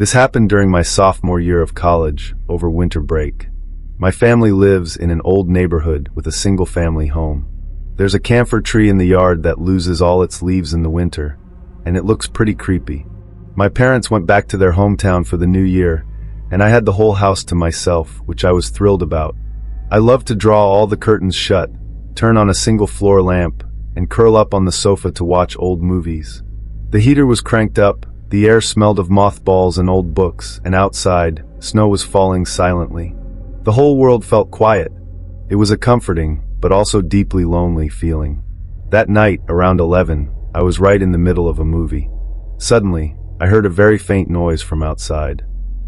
This happened during my sophomore year of college, over winter break. My family lives in an old neighborhood with a single-family home. There's a camphor tree in the yard that loses all its leaves in the winter, and it looks pretty creepy. My parents went back to their hometown for the new year, and I had the whole house to myself, which I was thrilled about. I loved to draw all the curtains shut, turn on a single floor lamp, and curl up on the sofa to watch old movies. The heater was cranked up, the air smelled of mothballs and old books, and outside, snow was falling silently. The whole world felt quiet. It was a comforting, but also deeply lonely feeling. That night, around 11, I was right in the middle of a movie. Suddenly, I heard a very faint noise from outside.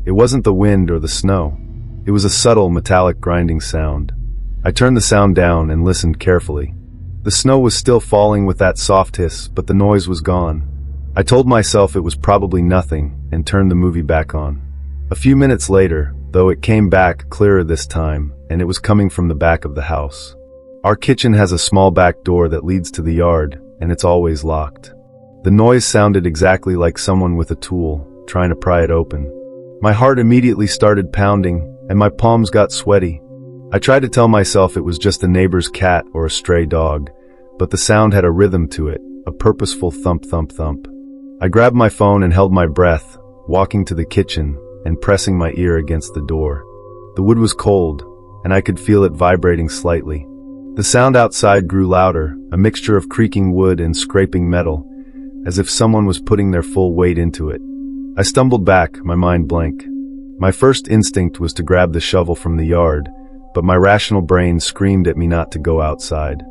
It wasn't the wind or the snow. It was a subtle, metallic grinding sound. I turned the sound down and listened carefully. The snow was still falling with that soft hiss, but the noise was gone. I told myself it was probably nothing and turned the movie back on. A few minutes later, though, it came back clearer this time, and it was coming from the back of the house. Our kitchen has a small back door that leads to the yard, and it's always locked. The noise sounded exactly like someone with a tool, trying to pry it open. My heart immediately started pounding, and my palms got sweaty. I tried to tell myself it was just a neighbor's cat or a stray dog, but the sound had a rhythm to it, a purposeful thump thump thump. I grabbed my phone and held my breath, walking to the kitchen and pressing my ear against the door. The wood was cold, and I could feel it vibrating slightly. The sound outside grew louder, a mixture of creaking wood and scraping metal, as if someone was putting their full weight into it. I stumbled back, my mind blank. My first instinct was to grab the shovel from the yard, but my rational brain screamed at me not to go outside.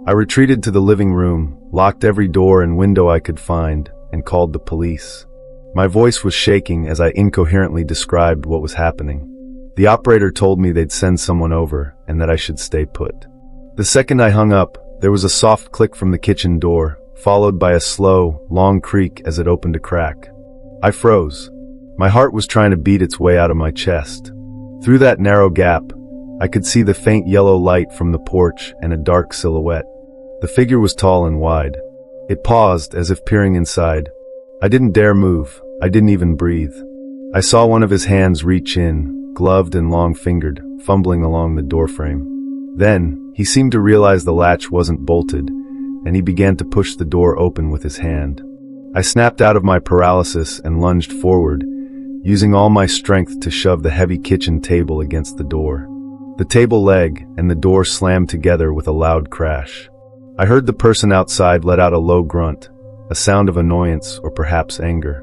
I retreated to the living room, locked every door and window I could find, and called the police. My voice was shaking as I incoherently described what was happening. The operator told me they'd send someone over and that I should stay put. The second I hung up, there was a soft click from the kitchen door, followed by a slow, long creak as it opened a crack. I froze. My heart was trying to beat its way out of my chest. Through that narrow gap, I could see the faint yellow light from the porch and a dark silhouette. The figure was tall and wide. It paused as if peering inside. I didn't dare move. I didn't even breathe. I saw one of his hands reach in, gloved and long-fingered, fumbling along the doorframe. Then, he seemed to realize the latch wasn't bolted, and he began to push the door open with his hand. I snapped out of my paralysis and lunged forward, using all my strength to shove the heavy kitchen table against the door. The table leg and the door slammed together with a loud crash. I heard the person outside let out a low grunt, a sound of annoyance or perhaps anger.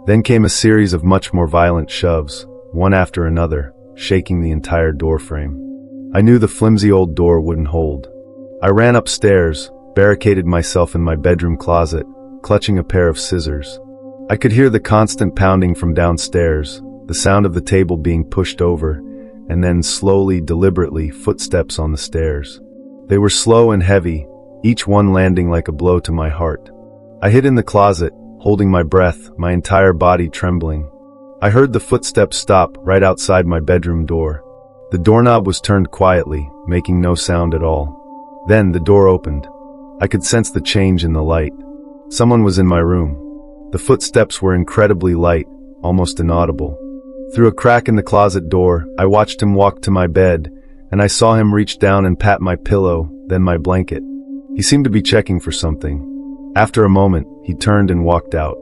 Then came a series of much more violent shoves, one after another, shaking the entire doorframe. I knew the flimsy old door wouldn't hold. I ran upstairs, barricaded myself in my bedroom closet, clutching a pair of scissors. I could hear the constant pounding from downstairs, the sound of the table being pushed over, and then slowly, deliberately, footsteps on the stairs. They were slow and heavy, each one landing like a blow to my heart. I hid in the closet, holding my breath, my entire body trembling. I heard the footsteps stop right outside my bedroom door. The doorknob was turned quietly, making no sound at all. Then the door opened. I could sense the change in the light. Someone was in my room. The footsteps were incredibly light, almost inaudible. Through a crack in the closet door, I watched him walk to my bed, and I saw him reach down and pat my pillow, then my blanket. He seemed to be checking for something. After a moment, he turned and walked out.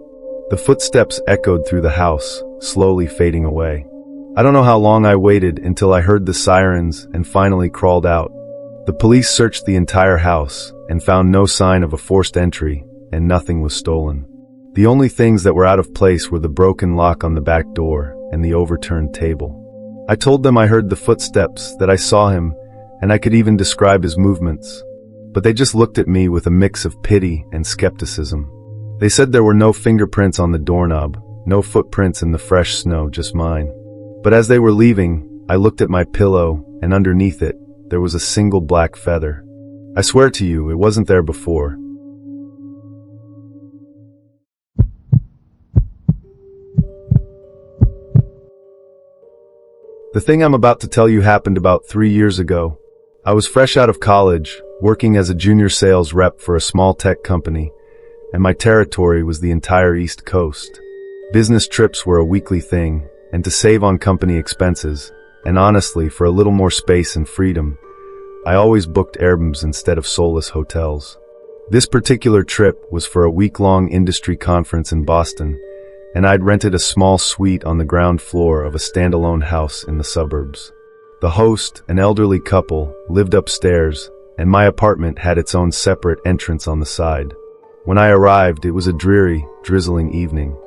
The footsteps echoed through the house, slowly fading away. I don't know how long I waited until I heard the sirens and finally crawled out. The police searched the entire house and found no sign of a forced entry, and nothing was stolen. The only things that were out of place were the broken lock on the back door and the overturned table. I told them I heard the footsteps, that I saw him, and I could even describe his movements. But they just looked at me with a mix of pity and skepticism. They said there were no fingerprints on the doorknob, no footprints in the fresh snow, just mine. But as they were leaving, I looked at my pillow, and underneath it, there was a single black feather. I swear to you, it wasn't there before. The thing I'm about to tell you happened about 3 years ago. I was fresh out of college, working as a junior sales rep for a small tech company, and my territory was the entire East Coast. Business trips were a weekly thing, and to save on company expenses, and honestly, for a little more space and freedom, I always booked Airbnbs instead of soulless hotels. This particular trip was for a week-long industry conference in Boston, and I'd rented a small suite on the ground floor of a standalone house in the suburbs. The host, an elderly couple, lived upstairs, and my apartment had its own separate entrance on the side. When I arrived, it was a dreary, drizzling evening.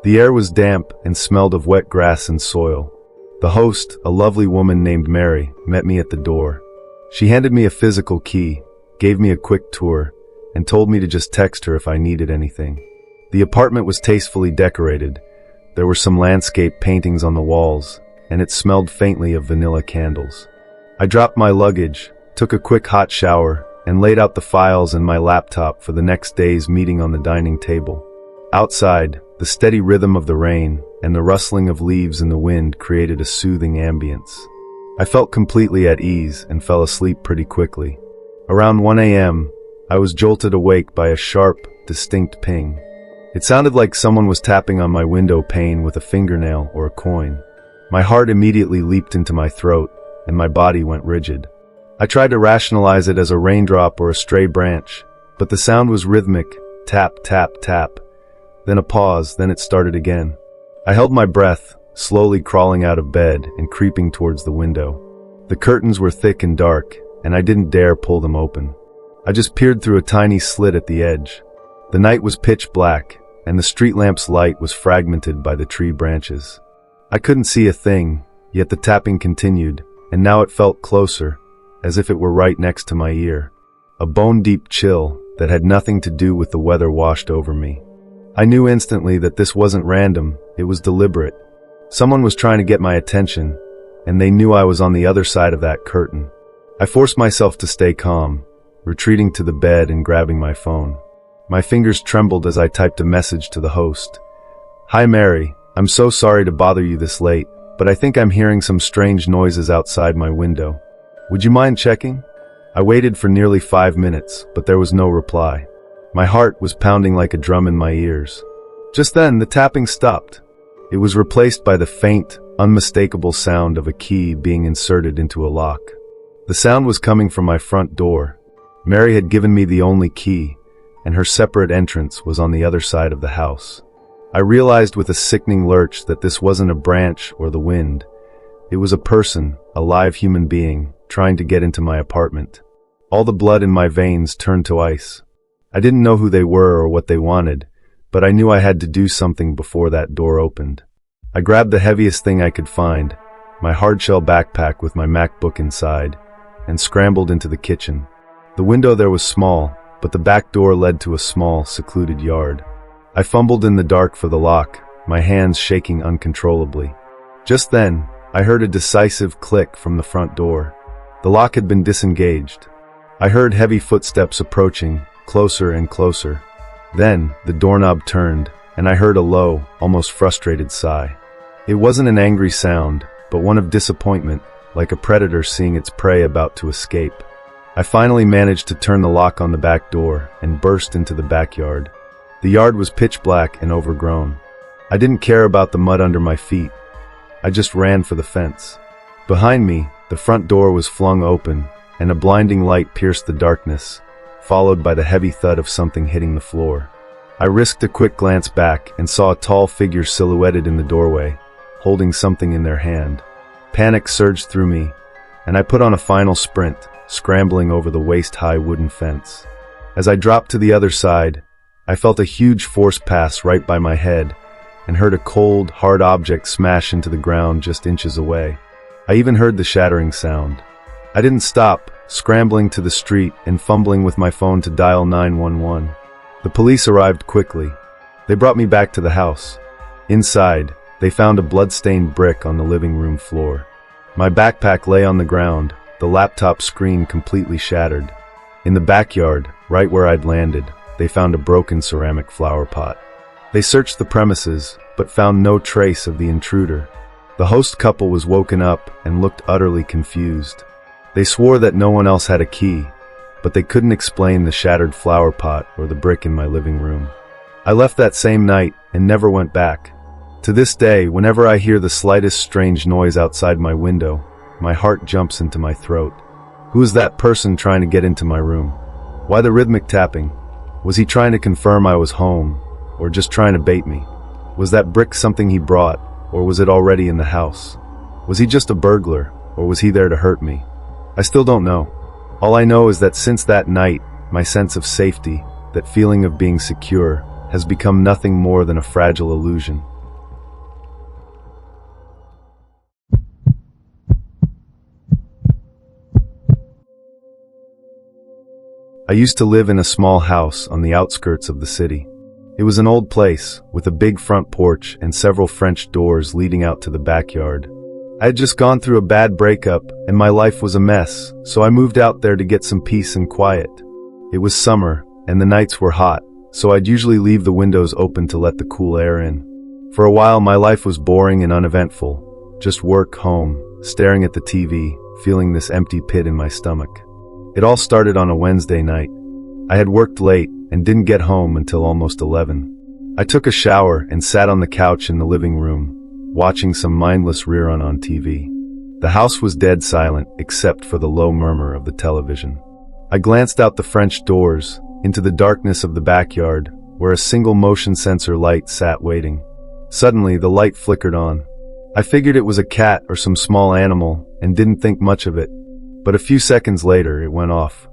The air was damp and smelled of wet grass and soil. The host, a lovely woman named Mary, met me at the door. She handed me a physical key, gave me a quick tour, and told me to just text her if I needed anything. The apartment was tastefully decorated. There were some landscape paintings on the walls, and it smelled faintly of vanilla candles. I dropped my luggage, took a quick hot shower, and laid out the files and my laptop for the next day's meeting on the dining table. Outside, the steady rhythm of the rain and the rustling of leaves in the wind created a soothing ambience. I felt completely at ease and fell asleep pretty quickly. Around 1 a.m., I was jolted awake by a sharp, distinct ping. It sounded like someone was tapping on my window pane with a fingernail or a coin. My heart immediately leaped into my throat, and my body went rigid. I tried to rationalize it as a raindrop or a stray branch, but the sound was rhythmic, tap, tap, tap. Then a pause, then it started again. I held my breath, slowly crawling out of bed and creeping towards the window. The curtains were thick and dark, and I didn't dare pull them open. I just peered through a tiny slit at the edge. The night was pitch black, and the street lamp's light was fragmented by the tree branches. I couldn't see a thing, yet the tapping continued, and now it felt closer, as if it were right next to my ear. A bone-deep chill that had nothing to do with the weather washed over me. I knew instantly that this wasn't random, it was deliberate. Someone was trying to get my attention, and they knew I was on the other side of that curtain. I forced myself to stay calm, retreating to the bed and grabbing my phone. My fingers trembled as I typed a message to the host. "Hi Mary, I'm so sorry to bother you this late, but I think I'm hearing some strange noises outside my window. Would you mind checking?" I waited for nearly 5 minutes, but there was no reply. My heart was pounding like a drum in my ears. Just then, the tapping stopped. It was replaced by the faint, unmistakable sound of a key being inserted into a lock. The sound was coming from my front door. Mary had given me the only key, and her separate entrance was on the other side of the house. I realized with a sickening lurch that this wasn't a branch or the wind. It was a person, a live human being, trying to get into my apartment. All the blood in my veins turned to ice. I didn't know who they were or what they wanted, but I knew I had to do something before that door opened. I grabbed the heaviest thing I could find, my hardshell backpack with my MacBook inside, and scrambled into the kitchen. The window there was small, but the back door led to a small, secluded yard. I fumbled in the dark for the lock, my hands shaking uncontrollably. Just then, I heard a decisive click from the front door. The lock had been disengaged. I heard heavy footsteps approaching, closer and closer. Then, the doorknob turned, and I heard a low, almost frustrated sigh. It wasn't an angry sound, but one of disappointment, like a predator seeing its prey about to escape. I finally managed to turn the lock on the back door and burst into the backyard. The yard was pitch black and overgrown. I didn't care about the mud under my feet. I just ran for the fence. Behind me, the front door was flung open, and a blinding light pierced the darkness, followed by the heavy thud of something hitting the floor. I risked a quick glance back and saw a tall figure silhouetted in the doorway, holding something in their hand. Panic surged through me, and I put on a final sprint, scrambling over the waist-high wooden fence. As I dropped to the other side, I felt a huge force pass right by my head and heard a cold, hard object smash into the ground just inches away. I even heard the shattering sound. I didn't stop, scrambling to the street and fumbling with my phone to dial 911. The police arrived quickly. They brought me back to the house. Inside, they found a blood-stained brick on the living room floor. My backpack lay on the ground, the laptop screen completely shattered. In the backyard, right where I'd landed, they found a broken ceramic flower pot. They searched the premises, but found no trace of the intruder. The host couple was woken up and looked utterly confused. They swore that no one else had a key, but they couldn't explain the shattered flower pot or the brick in my living room. I left that same night and never went back. To this day, whenever I hear the slightest strange noise outside my window, my heart jumps into my throat. Who is that person trying to get into my room? Why the rhythmic tapping? Was he trying to confirm I was home, or just trying to bait me? Was that brick something he brought, or was it already in the house? Was he just a burglar, or was he there to hurt me? I still don't know. All I know is that since that night, my sense of safety, that feeling of being secure, has become nothing more than a fragile illusion. I used to live in a small house on the outskirts of the city. It was an old place, with a big front porch and several French doors leading out to the backyard. I had just gone through a bad breakup, and my life was a mess, so I moved out there to get some peace and quiet. It was summer, and the nights were hot, so I'd usually leave the windows open to let the cool air in. For a while, my life was boring and uneventful. Just work, home, staring at the TV, feeling this empty pit in my stomach. It all started on a Wednesday night. I had worked late and didn't get home until almost 11. I took a shower and sat on the couch in the living room, watching some mindless rerun on TV. The house was dead silent except for the low murmur of the television. I glanced out the French doors, into the darkness of the backyard, where a single motion sensor light sat waiting. Suddenly, the light flickered on. I figured it was a cat or some small animal and didn't think much of it. But a few seconds later, it went off.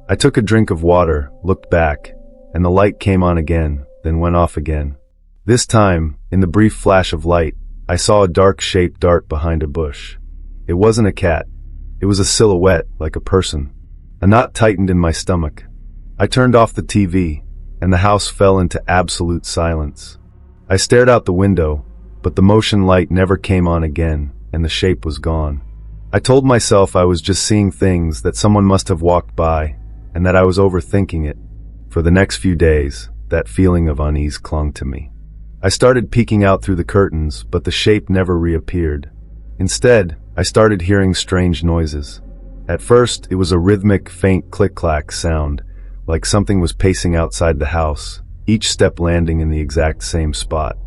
I took a drink of water, looked back, and the light came on again, then went off again. This time, in the brief flash of light, I saw a dark shape dart behind a bush. It wasn't a cat. It was a silhouette, like a person. A knot tightened in my stomach. I turned off the TV, and the house fell into absolute silence. I stared out the window, but the motion light never came on again, and the shape was gone. I told myself I was just seeing things, that someone must have walked by, and that I was overthinking it. For the next few days, that feeling of unease clung to me. I started peeking out through the curtains, but the shape never reappeared. Instead, I started hearing strange noises. At first, it was a rhythmic, faint click-clack sound, like something was pacing outside the house, each step landing in the exact same spot.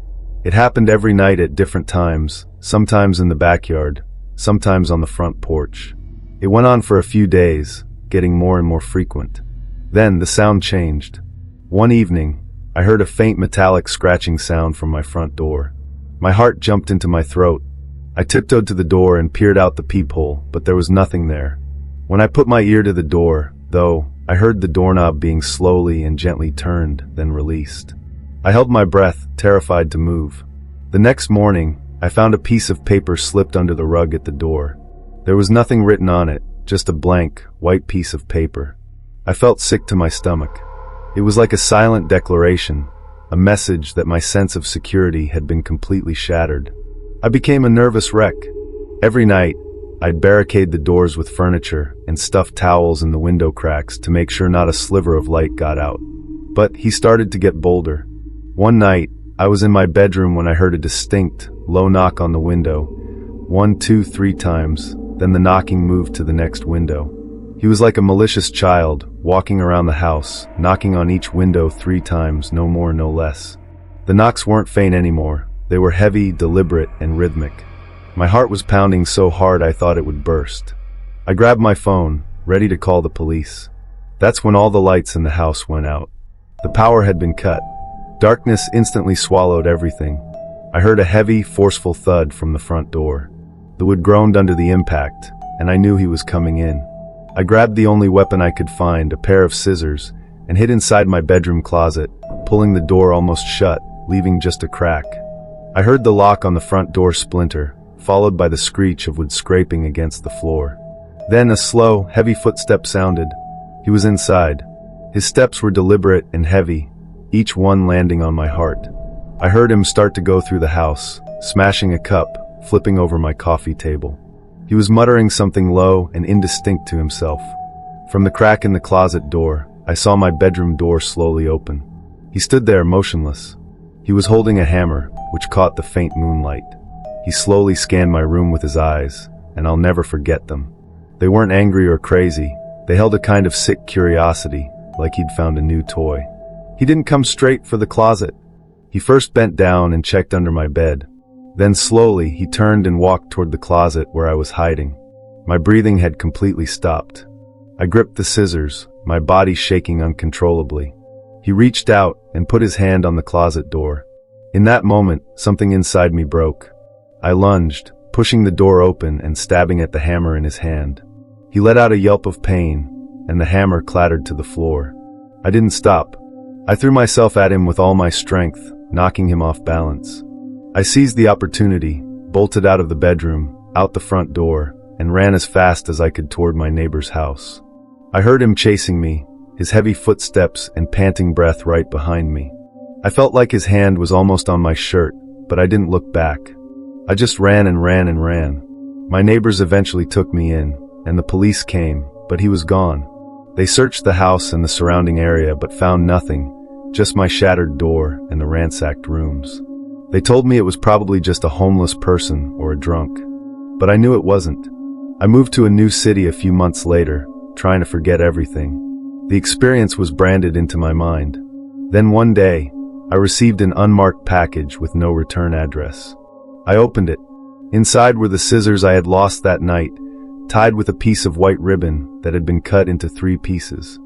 It happened every night at different times, sometimes in the backyard, sometimes on the front porch. It went on for a few days, getting more and more frequent. Then the sound changed. One evening, I heard a faint metallic scratching sound from my front door. My heart jumped into my throat. I tiptoed to the door and peered out the peephole, but there was nothing there. When I put my ear to the door, though, I heard the doorknob being slowly and gently turned, then released. I held my breath, terrified to move. The next morning, I found a piece of paper slipped under the rug at the door. There was nothing written on it, just a blank, white piece of paper. I felt sick to my stomach. It was like a silent declaration, a message that my sense of security had been completely shattered. I became a nervous wreck. Every night, I'd barricade the doors with furniture and stuff towels in the window cracks to make sure not a sliver of light got out. But he started to get bolder. One night, I was in my bedroom when I heard a distinct, low knock on the window. 1, 2, 3 times, then the knocking moved to the next window. He was like a malicious child, walking around the house, knocking on each window 3 times, no more, no less. The knocks weren't faint anymore. They were heavy, deliberate, and rhythmic. My heart was pounding so hard I thought it would burst. I grabbed my phone, ready to call the police. That's when all the lights in the house went out. The power had been cut. Darkness instantly swallowed everything. I heard a heavy, forceful thud from the front door. The wood groaned under the impact, and I knew he was coming in. I grabbed the only weapon I could find, a pair of scissors, and hid inside my bedroom closet, pulling the door almost shut, leaving just a crack. I heard the lock on the front door splinter, followed by the screech of wood scraping against the floor. Then a slow, heavy footstep sounded. He was inside. His steps were deliberate and heavy, each one landing on my heart. I heard him start to go through the house, smashing a cup, flipping over my coffee table. He was muttering something low and indistinct to himself. From the crack in the closet door, I saw my bedroom door slowly open. He stood there motionless. He was holding a hammer, which caught the faint moonlight. He slowly scanned my room with his eyes, and I'll never forget them. They weren't angry or crazy. They held a kind of sick curiosity, like he'd found a new toy. He didn't come straight for the closet. He first bent down and checked under my bed, Then slowly, he turned and walked toward the closet where I was hiding. My breathing had completely stopped. I gripped the scissors, my body shaking uncontrollably. He reached out and put his hand on the closet door. In that moment, something inside me broke. I lunged, pushing the door open and stabbing at the hammer in his hand. He let out a yelp of pain, and the hammer clattered to the floor. I didn't stop. I threw myself at him with all my strength, knocking him off balance. I seized the opportunity, bolted out of the bedroom, out the front door, and ran as fast as I could toward my neighbor's house. I heard him chasing me, his heavy footsteps and panting breath right behind me. I felt like his hand was almost on my shirt, but I didn't look back. I just ran and ran and ran. My neighbors eventually took me in, and the police came, but he was gone. They searched the house and the surrounding area but found nothing, just my shattered door and the ransacked rooms. They told me it was probably just a homeless person or a drunk. But I knew it wasn't. I moved to a new city a few months later, trying to forget everything. The experience was branded into my mind. Then one day, I received an unmarked package with no return address. I opened it. Inside were the scissors I had lost that night, tied with a piece of white ribbon that had been cut into 3 pieces.